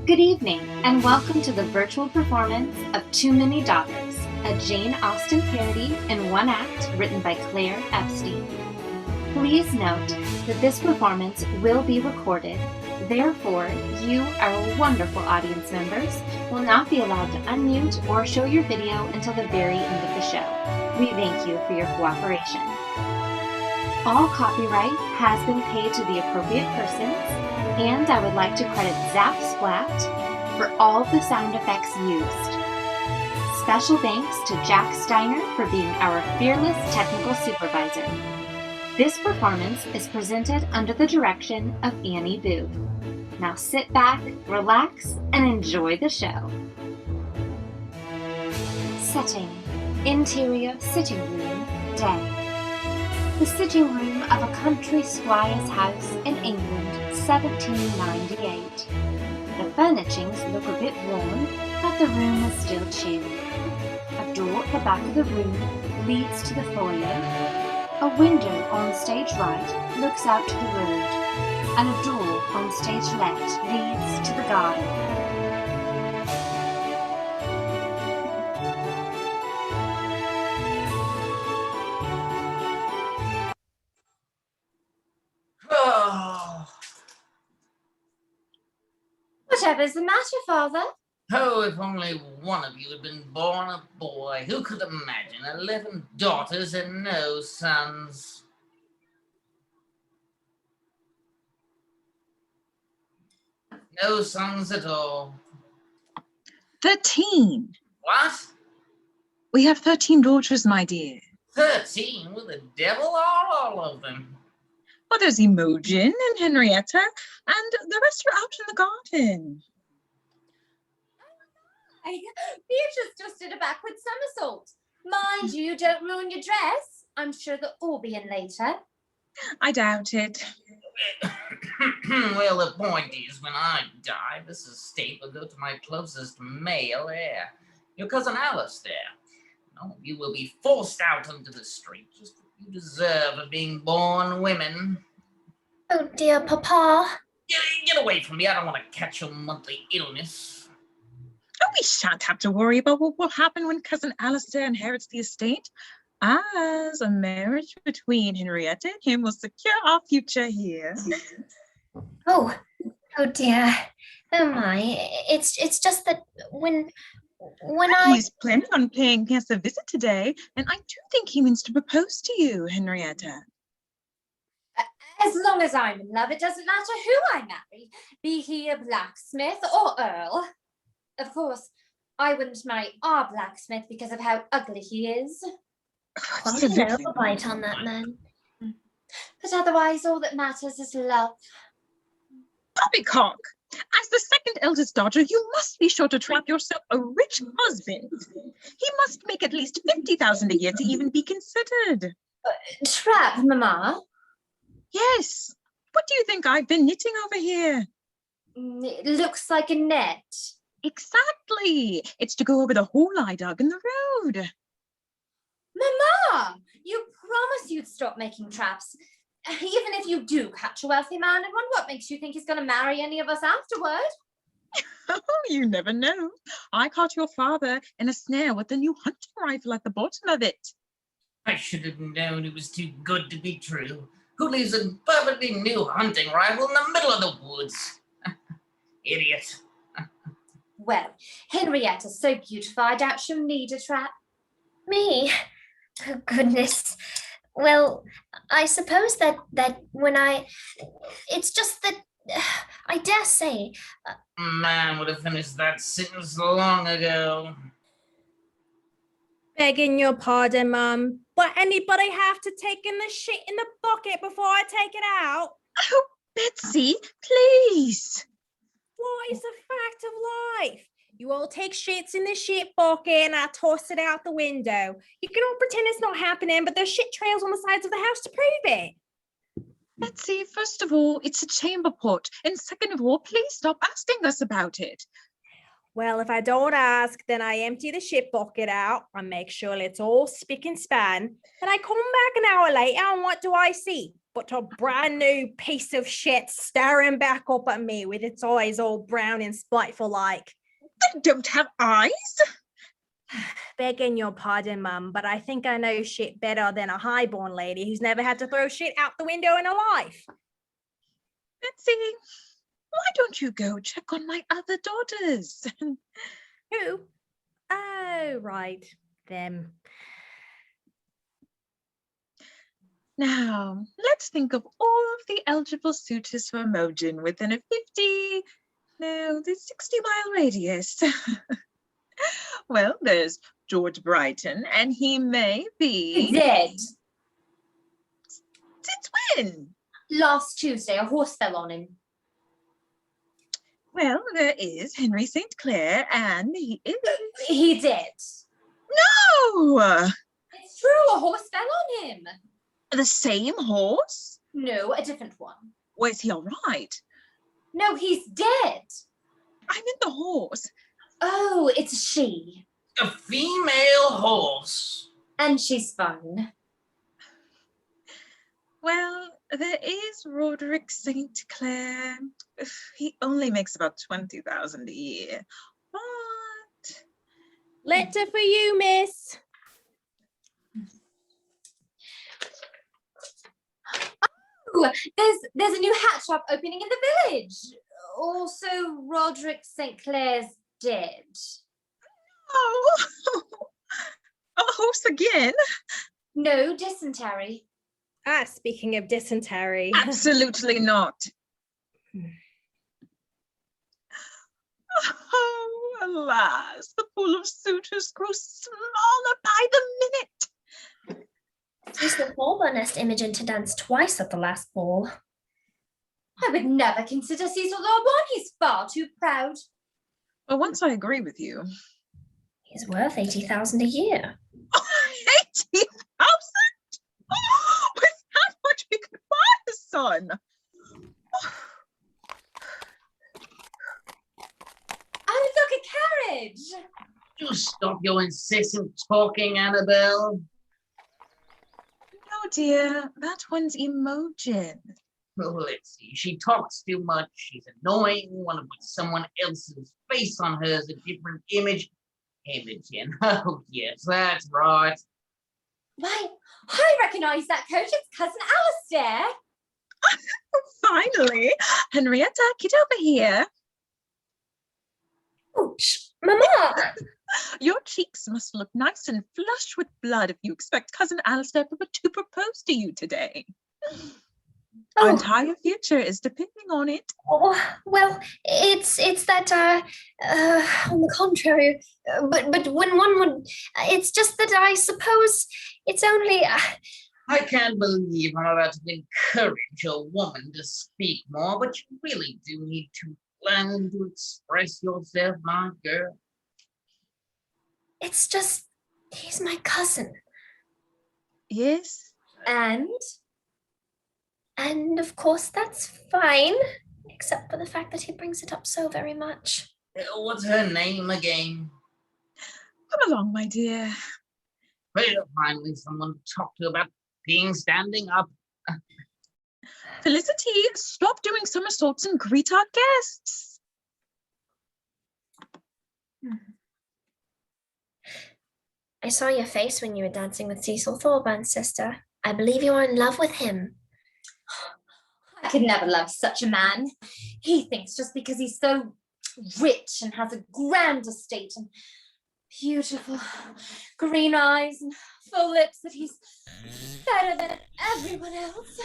Good evening, and welcome to the virtual performance of Too Many Daughters, a Jane Austen parody in one act written by Claire Epstein. Please note that this performance will be recorded. Therefore, you, our wonderful audience members, will not be allowed to unmute or show your video until the very end of the show. We thank you for your cooperation. All copyright has been paid to the appropriate persons, and I would like to credit Zap Splat for all the sound effects used. Special thanks to Jack Steiner for being our fearless technical supervisor. This performance is presented under the direction of Annie Booth. Now sit back, relax, and enjoy the show. Setting: interior sitting room, day. The sitting room of a country squire's house in England, 1798. The furnishings look a bit worn, but the room is still cheery. A door at the back of the room leads to the foyer. A window on stage right looks out to the road, and a door on stage left leads to the garden. Whatever's the matter, Father? Oh, if only one of you had been born a boy. Who could imagine 11 daughters and no sons? No sons at all. 13. What? We have 13 daughters, my dear. 13 with the devil all of them. Well, there's Imogen and Henrietta, and the rest are out in the garden. Beatrice just did a backward somersault. Mind you, don't ruin your dress. I'm sure they'll all be in later. I doubt it. Well, the point is, when I die, this estate will go to my closest male heir, your cousin Alistair. All of you will be forced out into the street, just what you deserve of being born women. Oh dear, Papa. Get away from me. I don't want to catch your monthly illness. Oh, we shan't have to worry about what will happen when cousin Alistair inherits the estate, as a marriage between Henrietta and him will secure our future here. Oh dear. Oh my. It's just that when He's planning on paying us a visit today, and I do think he means to propose to you, Henrietta. As long as I'm in love, it doesn't matter who I marry, be he a blacksmith or earl. Of course, I wouldn't marry our blacksmith because of how ugly he is. Quite a bite on that man. But otherwise, all that matters is love. Poppycock, as the second eldest daughter, you must be sure to trap yourself a rich husband. He must make at least 50,000 a year to even be considered. Trap, Mama? Yes. What do you think I've been knitting over here? It looks like a net. Exactly. It's to go over the hole I dug in the road. Mama, you promised you'd stop making traps. Even if you do catch a wealthy man in one, what makes you think he's going to marry any of us afterward? Oh, you never know. I caught your father in a snare with a new hunting rifle at the bottom of it. I should have known it was too good to be true. Who leaves a perfectly new hunting rifle in the middle of the woods? Idiot. Well, Henrietta's so beautiful, I doubt she'll need a trap. Me? Oh, goodness. Well, I suppose that when it's just that, I dare say. Man would have finished that sentence long ago. Begging your pardon, Mum, but anybody have to take in the shit in the bucket before I take it out? Oh, Betsy, please. What is the fact of life? You all take shits in the shit bucket and I toss it out the window. You can all pretend it's not happening, but there's shit trails on the sides of the house to prove it. Betsy, first of all, it's a chamber pot. And second of all, please stop asking us about it. Well, if I don't ask, then I empty the shit bucket out. I make sure it's all spick and span. Then I come back an hour later and what do I see? but a brand new piece of shit staring back up at me with its eyes all brown and spiteful like. They don't have eyes. Begging your pardon, Mum, but I think I know shit better than a highborn lady who's never had to throw shit out the window in her life. Betsy, why don't you go check on my other daughters? Who? Oh, right, them. Now, let's think of all of the eligible suitors for Imogen within a 60-mile radius. Well, there's George Brighton, and he may be... Dead. Since when? Last Tuesday, a horse fell on him. Well, there is Henry St. Clair, and he is... He did. No! It's true, a horse fell on him. The same horse? No, a different one. Well, is he all right? No, he's dead. I'm in the horse. Oh, it's she. A female horse. And she's fine. Well, there is Roderick St. Clair. He only makes about 20,000 a year. But... Letter for you, miss. Oh, there's a new hat shop opening in the village. Also, Roderick St. Clair's dead. Oh, a horse again? No, dysentery. Ah, speaking of dysentery. Absolutely not. Oh, alas, the pool of suitors grows smaller by the minute. Cecil Thorburn asked Imogen to dance twice at the last ball. I would never consider Cecil Thorburn. He's far too proud. Well, once I agree with you. He's worth 80,000 a year. 80,000? Oh, with that much we could buy a son. Oh, look, a carriage. Do stop your incessant talking, Annabelle. No, dear, that one's Imogen. Oh, let's see. She talks too much. She's annoying. Want to put someone else's face on her as a different image. Imogen. Oh, yes, that's right. Why, I recognise that coach. It's Cousin Alistair. Finally, Henrietta, get over here. Ouch, Mama! Your cheeks must look nice and flushed with blood if you expect Cousin Alistair to propose to you today. Our entire future is depending on it. Oh, well, it's that, on the contrary, but when one would, it's just that I suppose it's only... I can't believe I'm about to encourage a woman to speak more, but you really do need to learn to express yourself, my girl. It's just, he's my cousin. Yes? And of course, that's fine, except for the fact that he brings it up so very much. What's her name again? Come along, my dear. Well, finally someone to talk to about being standing up. Felicity, stop doing somersaults and greet our guests. I saw your face when you were dancing with Cecil Thorburn, sister. I believe you are in love with him. I could never love such a man. He thinks just because he's so rich and has a grand estate and beautiful green eyes and full lips that he's better than everyone else.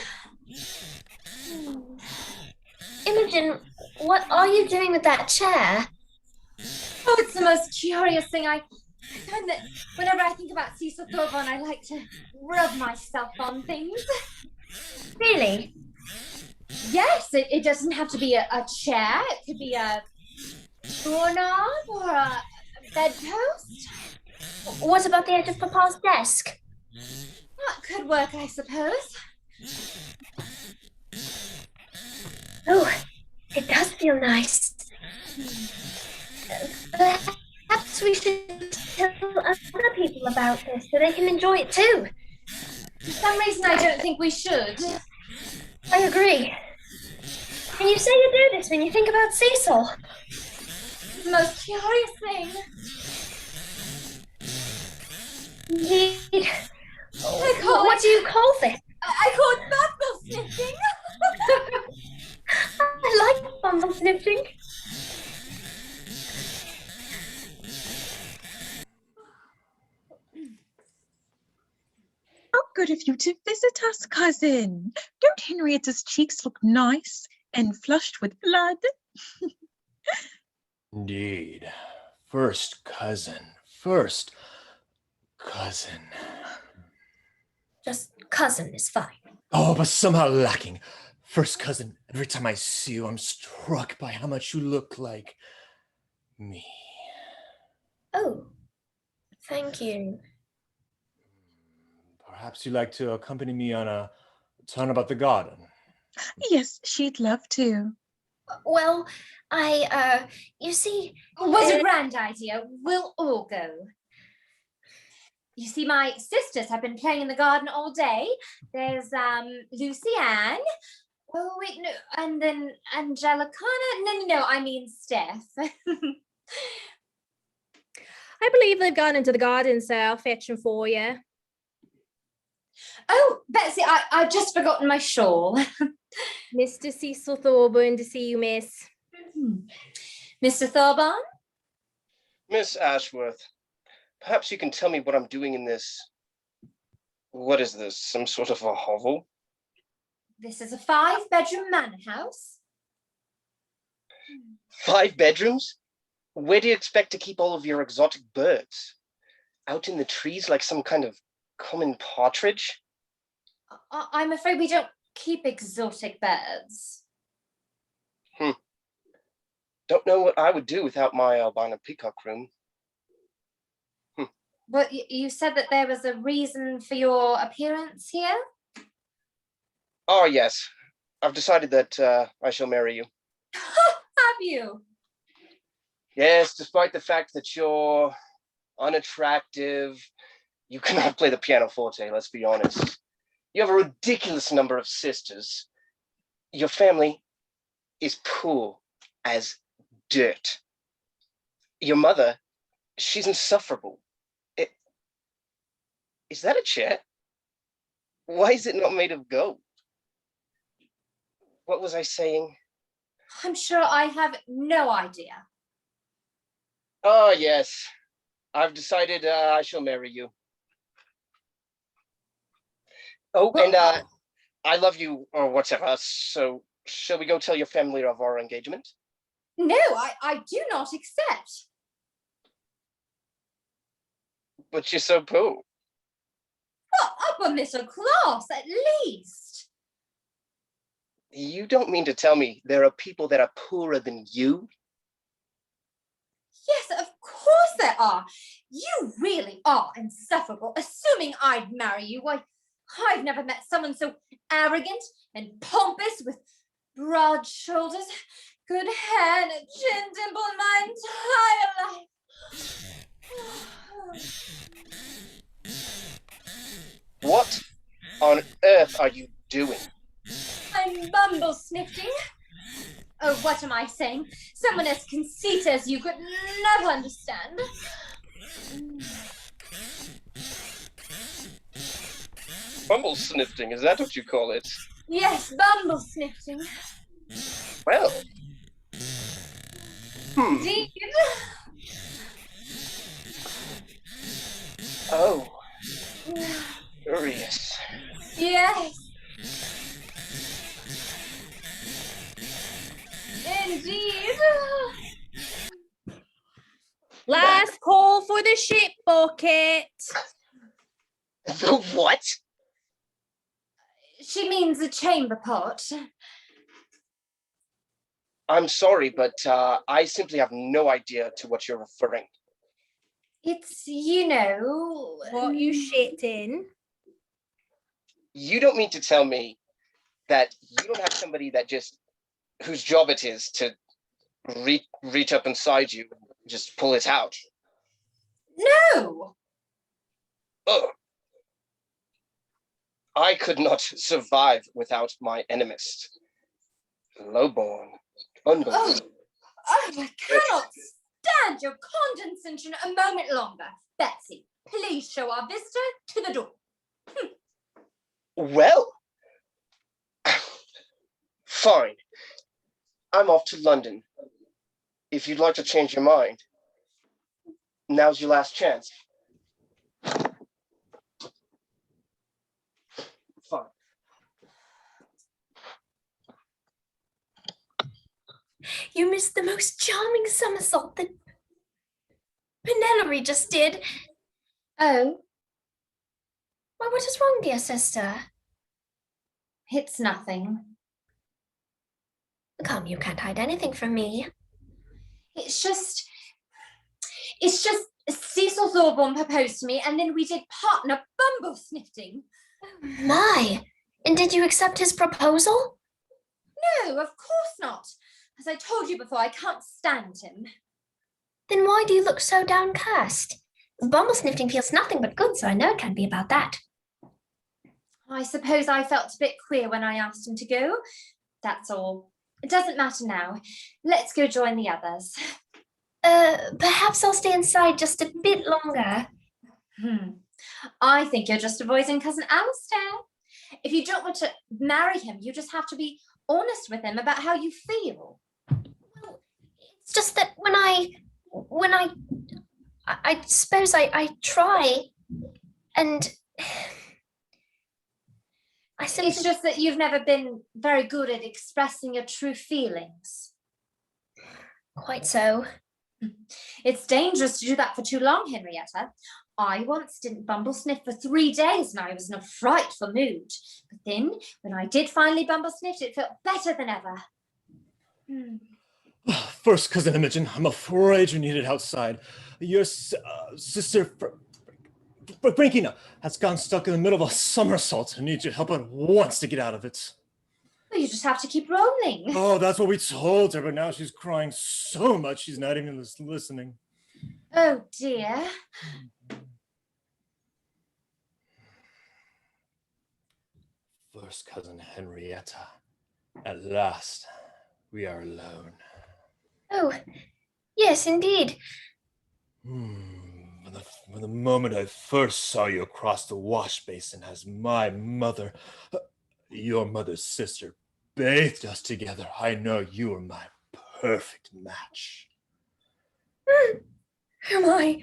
Imogen, what are you doing with that chair? Oh, it's the most curious thing. I find that whenever I think about Cecil Thorburn, I like to rub myself on things. Really? Yes, it doesn't have to be a chair. It could be a doorknob or a bedpost. What about the edge of Papa's desk? That could work, I suppose. Oh, it does feel nice. Perhaps we should tell other people about this so they can enjoy it too. For some reason, I don't think we should. I agree. And you say you do this when you think about Cecil. The most curious thing. Indeed. I call What it. do you call this? I call it bumble sniffing. I like bumble sniffing. How good of you to visit us, cousin. Don't Henrietta's cheeks look nice and flushed with blood? Indeed. First cousin. First cousin. Just cousin is fine. Oh, but somehow lacking. First cousin, every time I see you, I'm struck by how much you look like me. Oh, thank you. Perhaps you'd like to accompany me on a turn about the garden. Yes, she'd love to. Well, you see, It was a grand idea. We'll all go. You see, my sisters have been playing in the garden all day. There's Lucy Ann. Oh wait, no, and then Angelica. No, I mean Steph. I believe they've gone into the garden, so I'll fetch them for you. Oh, Betsy, I've just forgotten my shawl. Mr. Cecil Thorburn to see you, miss. Mr. Thorburn? Miss Ashworth, perhaps you can tell me what I'm doing in this. What is this? Some sort of a hovel? This is a 5-bedroom manor house. 5 bedrooms? Where do you expect to keep all of your exotic birds? Out in the trees like some kind of common partridge? I'm afraid we don't keep exotic birds. Don't know what I would do without my albino peacock room. But you said that there was a reason for your appearance here? Oh, yes. I've decided that I shall marry you. Have you? Yes, despite the fact that you're unattractive, you cannot play the pianoforte, let's be honest. You have a ridiculous number of sisters. Your family is poor as dirt. Your mother, she's insufferable. Is that a chair? Why is it not made of gold? What was I saying? I'm sure I have no idea. Oh, yes. I've decided I shall marry you. Oh, Well, and I love you, or whatever. So, shall we go tell your family of our engagement? No, I do not accept. But you're so poor. Well, upper middle class, at least. You don't mean to tell me there are people that are poorer than you? Yes, of course there are. You really are insufferable. Assuming I'd marry you, why, I've never met someone so arrogant and pompous with broad shoulders, good hair, and a chin dimple in my entire life. What on earth are you doing? I'm bumble sniffing. Oh, what am I saying? Someone as conceited as you could never understand. Bumble sniffing, is that what you call it? Yes, bumble sniffing. Well. Indeed. Oh. Curious. Yes. Indeed. Last call for the ship bucket. The what? She means a chamber pot. I'm sorry, but I simply have no idea to what you're referring. It's, you know... What you shit in? You don't mean to tell me that you don't have somebody that just, whose job it is to reach up inside you and just pull it out? No! Oh. I could not survive without my enemist. Lowborn. Unbelievable. Oh, I cannot stand your condescension a moment longer. Betsy, please show our visitor to the door. Well, fine. I'm off to London. If you'd like to change your mind, now's your last chance. Fine. You missed the most charming somersault that Penelope just did. Oh, Why, what is wrong, dear sister? it's nothing. Come, you can't hide anything from me. It's just Cecil Thorburn proposed to me, and then we did partner bumble snifting. My, and did you accept his proposal? No, of course not. As I told you before, I can't stand him. Then why do you look so downcast? Bumble snifting feels nothing but good, so I know it can't be about that. I suppose I felt a bit queer when I asked him to go. That's all. It doesn't matter now. Let's go join the others. Perhaps I'll stay inside just a bit longer. I think you're just avoiding Cousin Alistair. If you don't want to marry him, you just have to be honest with him about how you feel. Well, it's just that when I suppose I try, and I simply... It's just that you've never been very good at expressing your true feelings. Quite so. It's dangerous to do that for too long, Henrietta. I once didn't bumble sniff for 3 days and I was in a frightful mood. But then, when I did finally bumble sniff, it felt better than ever. First cousin Imogen, I'm afraid you're needed outside. Your sister Frankina has gotten stuck in the middle of a somersault and needs your help at once to get out of it. Well, you just have to keep rolling. Oh, that's what we told her, but now she's crying so much she's not even listening. Oh dear. First cousin Henrietta, at last we are alone. Oh, yes, indeed. From the moment I first saw you across the wash basin as my mother, your mother's sister, bathed us together, I know you are my perfect match. Am I?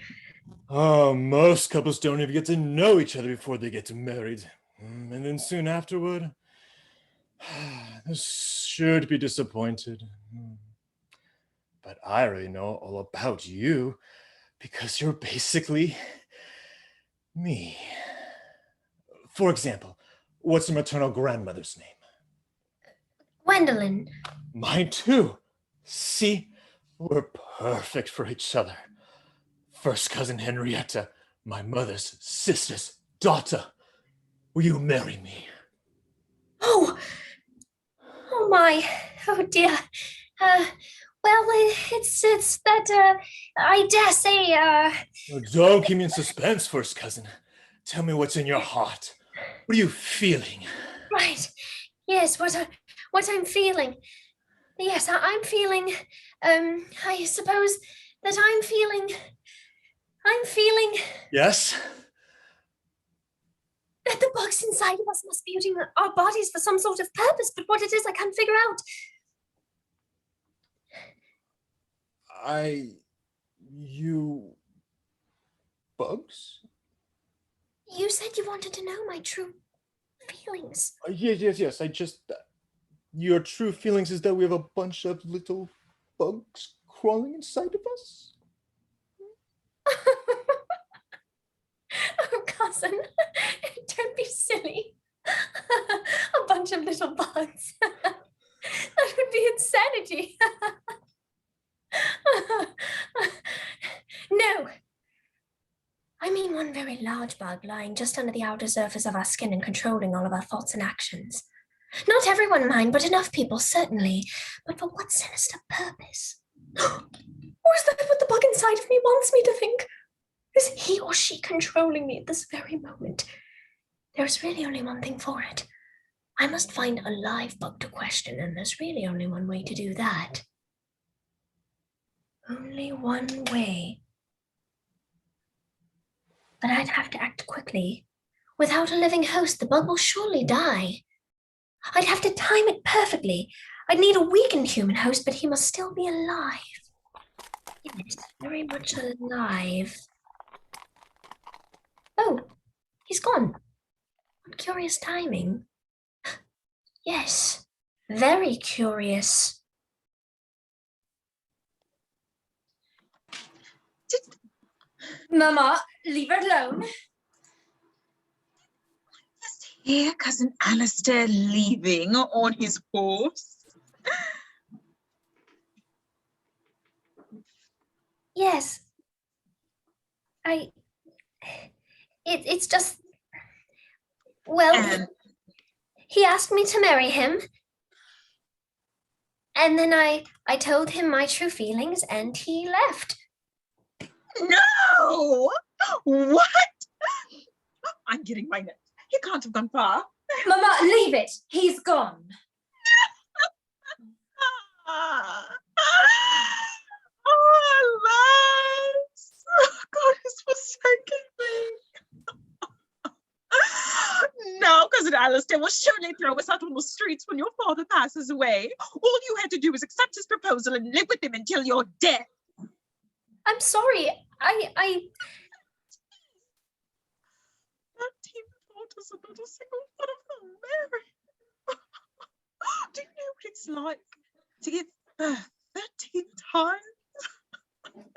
Oh, most couples don't even get to know each other before they get married. And then soon afterward, they're sure to be disappointed. But I already know all about you because you're basically me. For example, what's your maternal grandmother's name? Gwendolyn. Mine too. See, we're perfect for each other. First cousin Henrietta, my mother's sister's daughter. Will you marry me? Oh my, oh dear. Well, it's that, I dare say, Don't keep me in suspense, first cousin. Tell me what's in your heart. What are you feeling? Right. Yes, what I'm feeling. Yes, I'm feeling, I suppose that I'm feeling. Yes? That the bugs inside of us must be using our bodies for some sort of purpose, but what it is, I can't figure out. You bugs? You said you wanted to know my true feelings. Yes. Your true feelings is that we have a bunch of little bugs crawling inside of us? Oh, cousin, don't be silly. A bunch of little bugs. That would be insanity. No. I mean one very large bug lying just under the outer surface of our skin and controlling all of our thoughts and actions. Not everyone, mind, but enough people, certainly. But for what sinister purpose? Or is that what the bug inside of me wants me to think? Is he or she controlling me at this very moment? There's really only one thing for it. I must find a live bug to question, and there's really only one way to do that. Only one way. But I'd have to act quickly. Without a living host, the bug will surely die. I'd have to time it perfectly. I'd need a weakened human host, but he must still be alive. Yes, very much alive. Oh, he's gone. What curious timing. Yes, very curious. Mama, leave her alone. Just hear Cousin Alistair leaving on his horse. Yes. It's just, well, And he asked me to marry him. And then I told him my true feelings and he left. no! What? I'm getting my net. He can't have gone far. Mama, leave it. He's gone. Oh, alas! God has forsaken me. Now, Cousin Alistair will surely throw us out on the streets when your father passes away. All you had to do was accept his proposal and live with him until you're dead. I'm sorry. I 13 daughters and not a single one of them married. Do you know what it's like to give birth 13 times?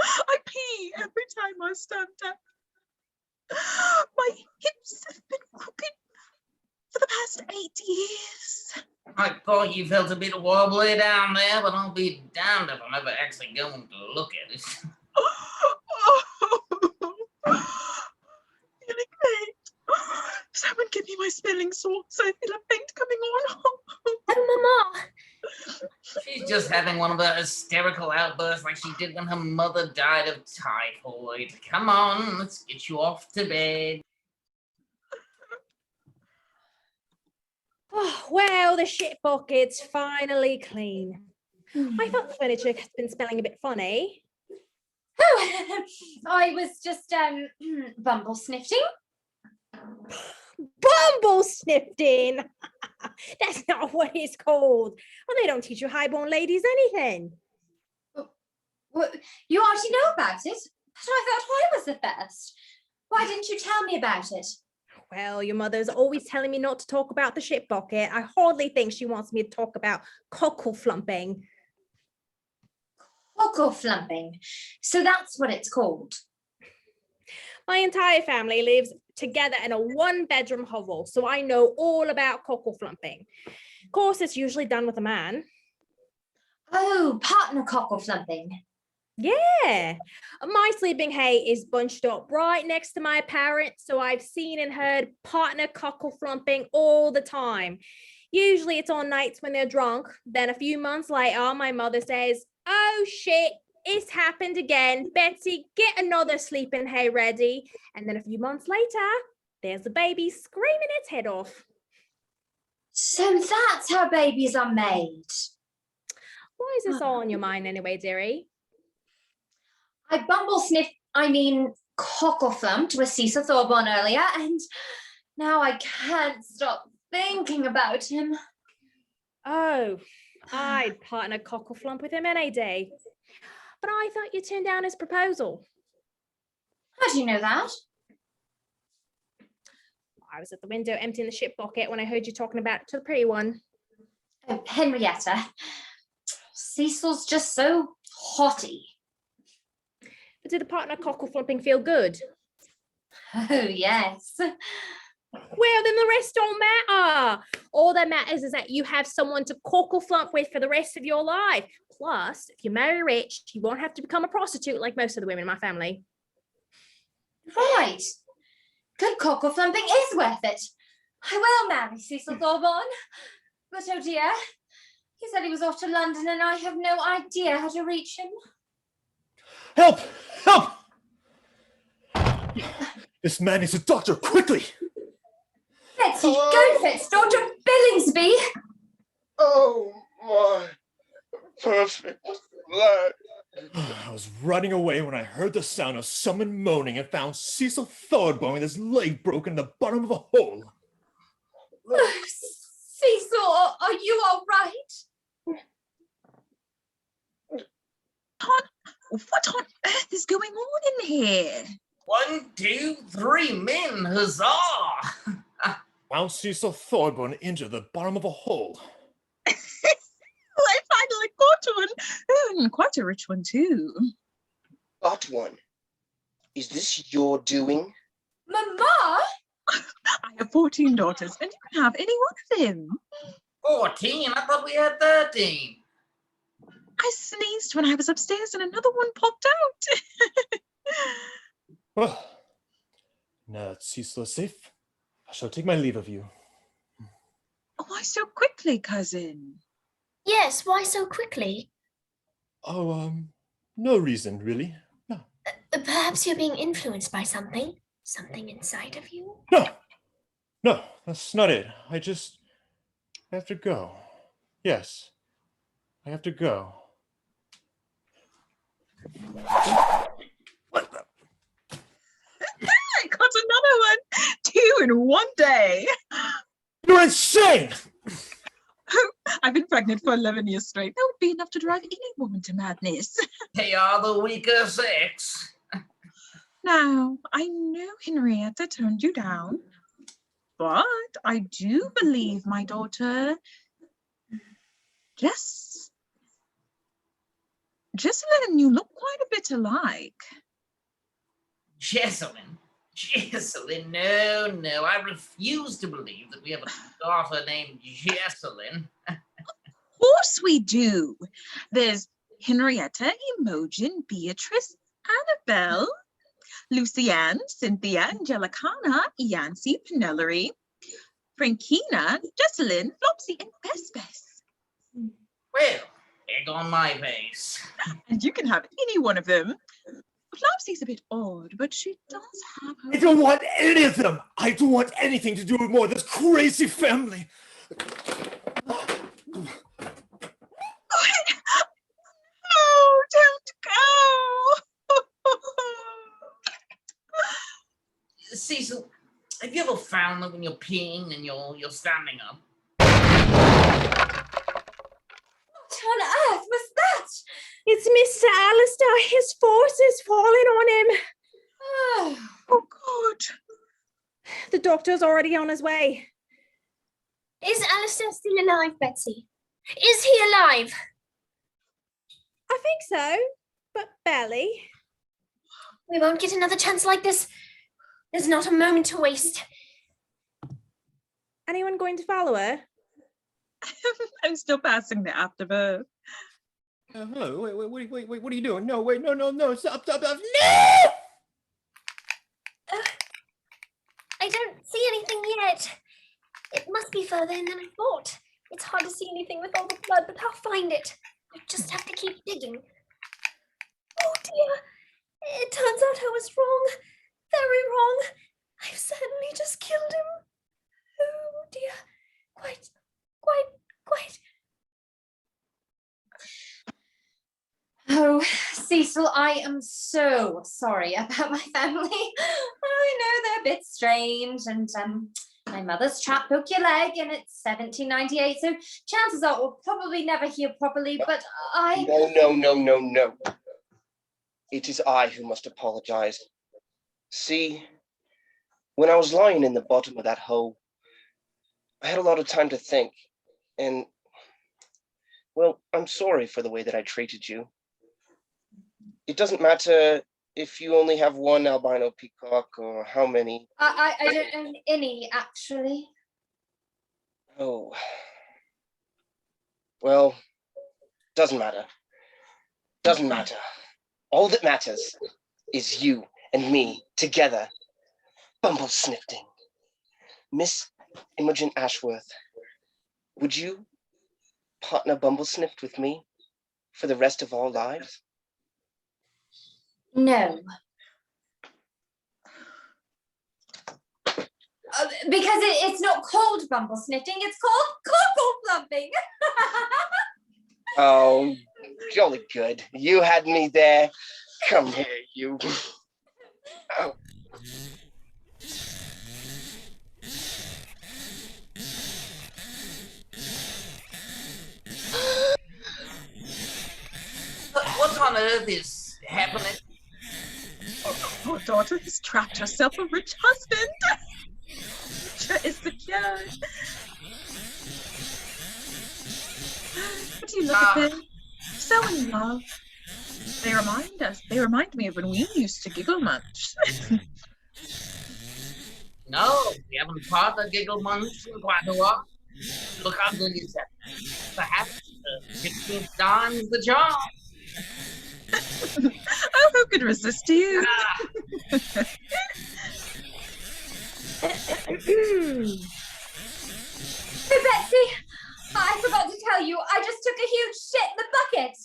I pee every time I stand up. My hips have been crooked for the past 8 years. I thought you felt a bit wobbly down there, but I'll be damned if I'm ever actually going to look at it. Feeling faint. Someone give me my smelling salts. I feel a faint coming on. Oh, Mama. She's just having one of her hysterical outbursts like she did when her mother died of typhoid. Come on, let's get you off to bed. Oh, well, the shit bucket's finally clean. I thought the furniture has been smelling a bit funny. Oh, I was just bumble sniffing. Bumble snifting! That's not what it's called. Well, they don't teach you highborn ladies anything. Well, you already know about it, but I thought I was the first. Why didn't you tell me about it? Well, your mother's always telling me not to talk about the shit bucket. I hardly think she wants me to talk about cockle flumping. Cockle flumping. So that's what it's called. My entire family lives together in a one-bedroom hovel, so I know all about cockle flumping. Of course, it's usually done with a man. Oh, partner cockle flumping. Yeah, my sleeping hay is bunched up right next to my parents, so I've seen and heard partner cockle flumping all the time. Usually it's on nights when they're drunk. Then a few months later, my mother says, "Oh shit, it's happened again. Betsy, get another sleeping hay ready." And then a few months later, there's the baby screaming its head off. So that's how babies are made. Why is this all on your mind anyway, dearie? I cockle flumped with Cecil Thorburn earlier, and now I can't stop thinking about him. Oh, I'd partner cockle flump with him any day. But I thought you turned down his proposal. How do you know that? I was at the window emptying the shit bucket when I heard you talking about it to the pretty one. Oh, Henrietta. Cecil's just so haughty. But did the partner cockle flumping feel good? Oh, yes. Well, then the rest don't matter. All that matters is that you have someone to cockle flump with for the rest of your life. Plus, if you marry rich, you won't have to become a prostitute like most of the women in my family. Right. Good cockle flumping is worth it. I will marry Cecil Thorburn. But oh dear, he said he was off to London and I have no idea how to reach him. Help! Help! This man needs a doctor, quickly! Oh. go fetch Dr. Billingsby. Oh my perfect life. I was running away when I heard the sound of someone moaning and found Cecil Thornbone with his leg broken in the bottom of a hole. Oh, Cecil, are you all right? What on earth is going on in here? 1, 2, 3 men, huzzah! Found Cecil Thornbone injured at the bottom of a hole. Well, I finally got one. Oh, and quite a rich one, too. Got one. Is this your doing? Mama? I have 14 daughters, and you can have any one of them. 14? I thought we had 13. I sneezed when I was upstairs, and another one popped out. Well, now that Cecil is safe, I shall take my leave of you. Why so quickly, cousin? Yes, why so quickly? Oh, no reason, really. No. Perhaps you're being influenced by something? Something inside of you? No, that's not it. I have to go. Yes, I have to go. What the? I got another one. 2 in one day. You're insane! I've been pregnant for 11 years straight. That would be enough to drive any woman to madness. They are the weaker sex. Now, I know Henrietta turned you down, but I do believe my daughter Jessalyn and you look quite a bit alike. Jessalyn? Jessalyn? No, I refuse to believe that we have a daughter named Jessalyn. Of course we do. There's Henrietta, Imogen, Beatrice, Annabelle, Lucianne, Cynthia, Angelicana, Yancy, Penelope, Frankina, Jessalyn, Flopsy, and Bess. Well, egg on my face. And you can have any one of them. Flopsy's a bit odd, but she does have her... I don't want any of them! I don't want anything to do with more of this crazy family! Oh, don't go! Cecil, have you ever found that when you're peeing and you're standing up? What on earth was that? It's Mr. Alistair. His force is falling on him. Oh, Oh, God. The doctor's already on his way. Is Alistair still alive, Betsy? Is he alive? I think so, but barely. We won't get another chance like this. There's not a moment to waste. Anyone going to follow her? I'm still passing the afterbirth. Hello, wait, what are you doing? No, wait, no, stop, no! I don't see anything yet. It must be further in than I thought. It's hard to see anything with all the blood, but I'll find it. I just have to keep digging. Oh dear. It turns out I was wrong. Very wrong. I've certainly just killed him. Oh dear. Quite. Oh, Cecil, I am so sorry about my family. I know they're a bit strange, and my mother's chap broke your leg, and it's 1798, so chances are we'll probably never heal properly, but I... No. It is I who must apologize. See, when I was lying in the bottom of that hole, I had a lot of time to think, and, well, I'm sorry for the way that I treated you. It doesn't matter if you only have one albino peacock or how many. I don't own any, actually. Oh. Well, doesn't matter. Doesn't matter. All that matters is you and me together, bumble snifting. Miss Imogen Ashworth, would you partner bumble sniffed with me for the rest of our lives? No. Because it's not called bumble snitting, it's called cockle plumping. Oh, jolly good. You had me there. Come here, you. Oh. What on earth is happening? Our daughter has trapped herself a rich husband. Nature is secured. But you look at them, so in love. They remind me of when we used to giggle munch. No, we haven't part the giggle munch in quite a while. Look how good is that. Perhaps 15th time's the charm. Oh, who could resist you? Hey, Betsy, I forgot to tell you, I just took a huge shit in the bucket.